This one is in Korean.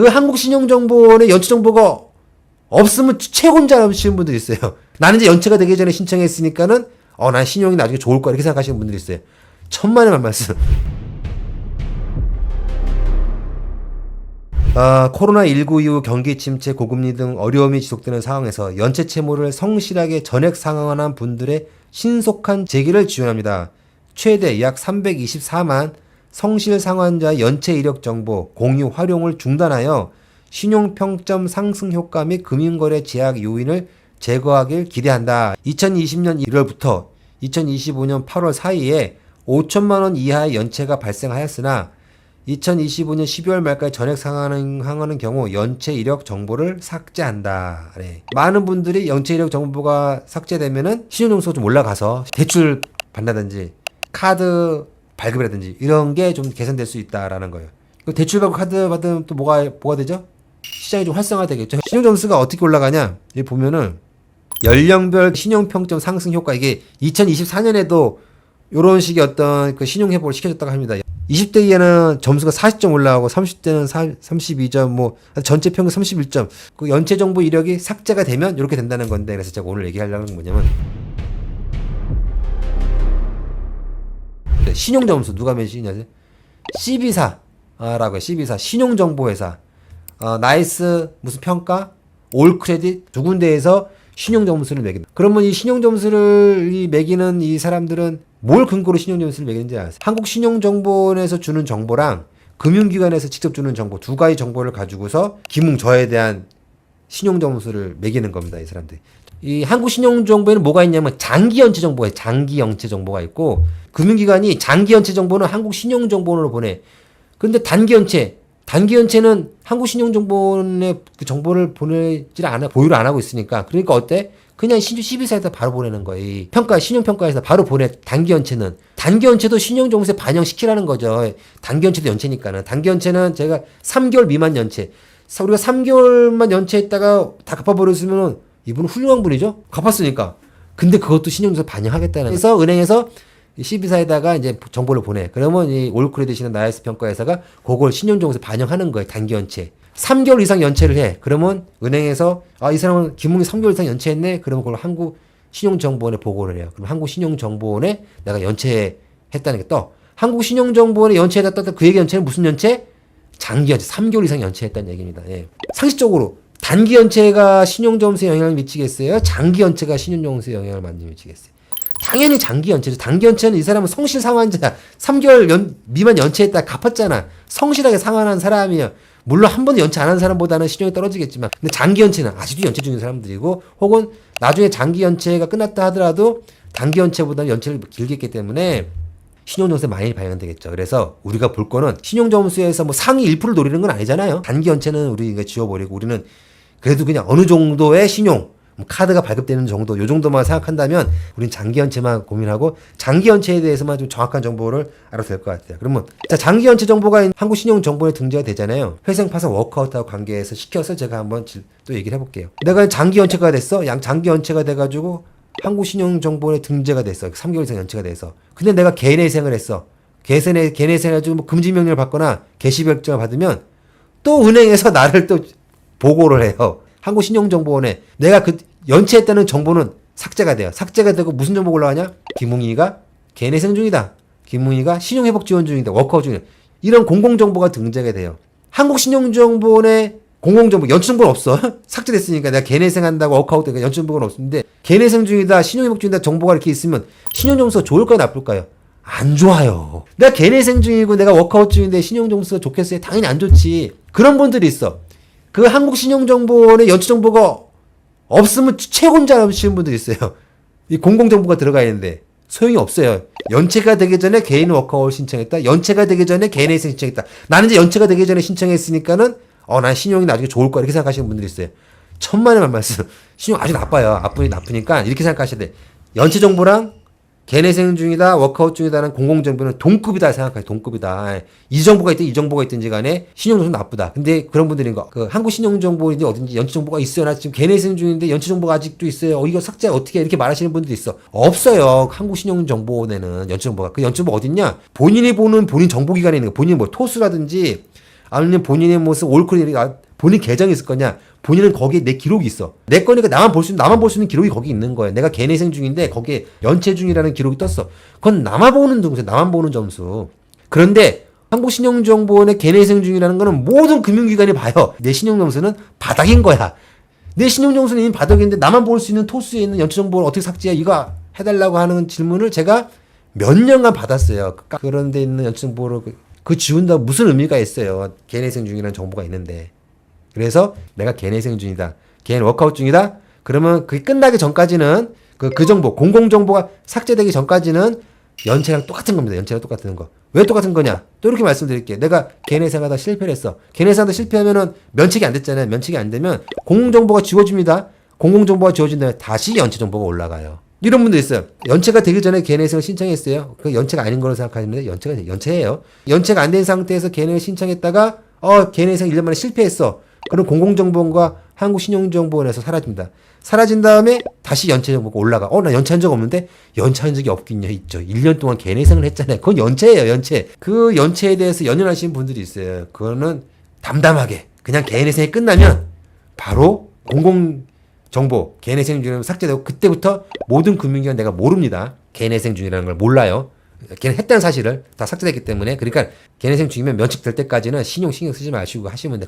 그 한국신용정보원에 연체정보가 없으면 최곤자라시는 분들이 있어요. 나는 이제 연체가 되기 전에 신청했으니까는 난 신용이 나중에 좋을 거야 이렇게 생각하시는 분들이 있어요. 천만의 말씀. 코로나19 이후 경기 침체, 고금리 등 어려움이 지속되는 상황에서 연체 채무를 성실하게 전액 상환한 분들의 신속한 재기를 지원합니다. 최대 약 324만 성실 상환자 연체 이력 정보 공유 활용을 중단하여 신용평점 상승 효과 및 금융거래 제약 요인을 제거하길 기대한다. 2020년 1월부터 2025년 8월 사이에 5천만 원 이하의 연체가 발생하였으나 2025년 12월 말까지 전액 상환하는 경우 연체 이력 정보를 삭제한다. 네. 많은 분들이 연체 이력 정보가 삭제되면은 신용점수가 좀 올라가서 대출 받는다든지 카드 발급이라든지 이런 게 좀 개선될 수 있다라는 거예요. 대출 받고 카드 받으면 또 뭐가 되죠? 시장이 좀 활성화되겠죠. 신용점수가 어떻게 올라가냐? 여기 보면은 연령별 신용평점 상승 효과, 이게 2024년에도 이런 식의 어떤 그 신용회복을 시켜줬다고 합니다. 20대 이하는 점수가 40점 올라가고 30대는 32점, 뭐 전체 평균 31점. 그 연체 정보 이력이 삭제가 되면 이렇게 된다는 건데, 그래서 제가 오늘 얘기하려는 건 뭐냐면 신용 점수 누가 매시냐세요? CB사라고 해요. CB사 신용정보회사. 나이스 무슨 평가, 올 크레딧 두 군데에서 신용 점수를 매긴다. 그러면 이 신용 점수를 매기는 이 사람들은 뭘 근거로 신용 점수를 매기는지 아세요? 한국신용정보원에서 주는 정보랑 금융기관에서 직접 주는 정보 두 가지 정보를 가지고서 기문 저에 대한 신용 점수를 매기는 겁니다. 이 사람들. 이 한국신용정보에는 뭐가 있냐면 장기 연체 정보가 있어요. 장기 연체 정보가 있고, 금융기관이 장기 연체 정보는 한국신용정보원으로 보내. 근데 단기 연체는 한국신용정보원에 그 정보를 보내질 않아, 보유를 안 하고 있으니까. 그러니까 어때? 그냥 CB사에다 바로 보내는 거예요. 신용평가에서 바로 보내. 단기 연체도 신용정보에 반영시키라는 거죠. 단기 연체도 연체니까는. 단기 연체는 제가 3개월 미만 연체. 우리가 3개월만 연체했다가 다 갚아버렸으면 이분은 훌륭한 분이죠? 갚았으니까. 근데 그것도 신용정보에 반영하겠다는. 그래서 은행에서 CB사에다가 이제 정보를 보내. 그러면 이 올크레딧이나 나이스 평가회사가 그걸 신용정보에 반영하는 거예요. 단기 연체. 3개월 이상 연체를 해. 그러면 은행에서 이 사람은 기문이 3개월 이상 연체했네. 그러면 그걸 한국신용정보원에 보고를 해요. 그럼 한국신용정보원에 내가 연체했다는 게 떠. 한국신용정보원에 연체했다 떴다. 그에게 연체는 무슨 연체? 장기 연체. 3개월 이상 연체했다는 얘기입니다. 예. 상식적으로 단기 연체가 신용점수에 영향을 미치겠어요? 장기 연체가 신용점수에 영향을 미치겠어요? 당연히 장기 연체죠. 단기 연체는 이 사람은 성실 상환자야. 3개월 미만 연체했다 갚았잖아. 성실하게 상환한 사람이야. 물론 한 번도 연체 안 한 사람보다는 신용이 떨어지겠지만, 근데 장기 연체는 아직도 연체 중인 사람들이고, 혹은 나중에 장기 연체가 끝났다 하더라도 단기 연체보다는 연체를 길게 했기 때문에 신용점수에 많이 반영되겠죠. 그래서 우리가 볼 거는 신용점수에서 뭐 상위 1%를 노리는 건 아니잖아요. 단기 연체는 우리가 지워버리고, 우리는 그래도 그냥 어느 정도의 신용, 카드가 발급되는 정도, 요 정도만 생각한다면 우린 장기 연체만 고민하고 장기 연체에 대해서만 좀 정확한 정보를 알아도 될 것 같아요. 그러면 자, 장기 연체 정보가 한국신용정보원에 등재가 되잖아요. 회생 파산 워크아웃하고 관계해서 시켜서 제가 한번 또 얘기를 해볼게요. 내가 장기 연체가 됐어. 장기 연체가 돼가지고 한국신용정보원에 등재가 됐어. 3개월 이상 연체가 돼서. 근데 내가 개인회생을 했어. 개인회생 해가지고 뭐 금지명령을 받거나 개시결정을 받으면 또 은행에서 나를 또 보고를 해요. 한국신용정보원에 내가 그 연체했다는 정보는 삭제가 돼요. 삭제가 되고 무슨 정보가 올라가냐? 김웅이가 개인회생 중이다. 김웅이가 신용회복 지원 중이다. 워크아웃 중이다. 이런 공공정보가 등재가 돼요. 한국신용정보원에 공공정보, 연체정보는 없어. 삭제됐으니까 내가 개인회생 한다고 워크아웃 되니까 연체정보는 없는데, 개인회생 중이다, 신용회복 중이다 정보가 이렇게 있으면 신용점수가 좋을까요? 나쁠까요? 안 좋아요. 내가 개인회생 중이고 내가 워크아웃 중인데 신용점수가 좋겠어요? 당연히 안 좋지. 그런 분들이 있어. 그 한국신용정보원에 연체정보가 없으면 최곤자라시는 분들이 있어요. 이 공공정보가 들어가 있는데 소용이 없어요. 연체가 되기 전에 개인 워크아웃 신청했다. 연체가 되기 전에 개인회생 신청했다. 나는 이제 연체가 되기 전에 신청했으니까는 난 신용이 나중에 좋을 거야 이렇게 생각하시는 분들이 있어요. 천만의 말씀. 신용 아주 나빠요. 나쁘니까 이렇게 생각하셔야 돼. 연체 정보랑 개인회생 중이다, 워크아웃 중이다는 공공정보는 동급이다 생각해요. 동급이다. 이 정보가 있든 이 정보가 있든지 간에 신용정보는 나쁘다. 근데 그런 분들인 거. 한국신용정보인데 어딘지 연체정보가 있어요. 나 지금 개인회생 중인데 연체정보가 아직도 있어요. 이거 삭제 어떻게 해? 이렇게 말하시는 분들도 있어. 없어요. 한국신용정보원에는 연체정보가. 그 연체정보 어딨냐? 본인이 보는 본인 정보기관에 있는 거. 본인 뭐 토스라든지 아니면 본인의 모습 올크레딧 본인 계정이 있을 거냐? 본인은 거기에 내 기록이 있어. 내 거니까 나만 볼 수 있는 기록이 거기 있는 거예요. 내가 개인회생 중인데 거기에 연체 중이라는 기록이 떴어. 그건 나만 보는 점수, 나만 보는 점수. 그런데 한국신용정보원의 개인회생 중이라는 거는 모든 금융기관이 봐요. 내 신용점수는 바닥인 거야. 내 신용점수는 이미 바닥인데 나만 볼 수 있는 토수에 있는 연체정보를 어떻게 삭제해? 이거 해달라고 하는 질문을 제가 몇 년간 받았어요. 그런 데 있는 연체정보를 그 지운다고 무슨 의미가 있어요. 개인회생 중이라는 정보가 있는데. 그래서 내가 개인회생 중이다. 개인 워크아웃 중이다. 그러면 그게 끝나기 전까지는 그 정보, 공공정보가 삭제되기 전까지는 연체랑 똑같은 겁니다. 연체랑 똑같은 거. 왜 똑같은 거냐? 또 이렇게 말씀드릴게요. 내가 개인회생하다 실패를 했어. 개인회생하다 실패하면은 면책이 안 됐잖아요. 면책이 안 되면 공공정보가 지워집니다. 공공정보가 지워진 다음에 다시 연체정보가 올라가요. 이런 분도 있어요. 연체가 되기 전에 개인회생을 신청했어요. 그 연체가 아닌 거로 생각하시는데 연체예요. 연체가 안 된 상태에서 개인회생 신청했다가 개인회생 1년 만에 실패했어. 그럼 공공정보원과 한국신용정보원에서 사라집니다. 사라진 다음에 다시 연체정보가 올라가. 나 연체한 적 없는데? 연체한 적이 없긴요. 있죠. 1년 동안 개인회생을 했잖아요. 그건 연체예요. 연체. 그 연체에 대해서 연연하시는 분들이 있어요. 그거는 담담하게 그냥 개인회생이 끝나면 바로 공공정보 개인회생 중이라면 삭제되고 그때부터 모든 금융기관 내가 모릅니다. 개인회생 중이라는 걸 몰라요. 걔는 했다는 사실을 다 삭제됐기 때문에. 그러니까 개인회생 중이면 면책될 때까지는 신경 쓰지 마시고 하시면 돼.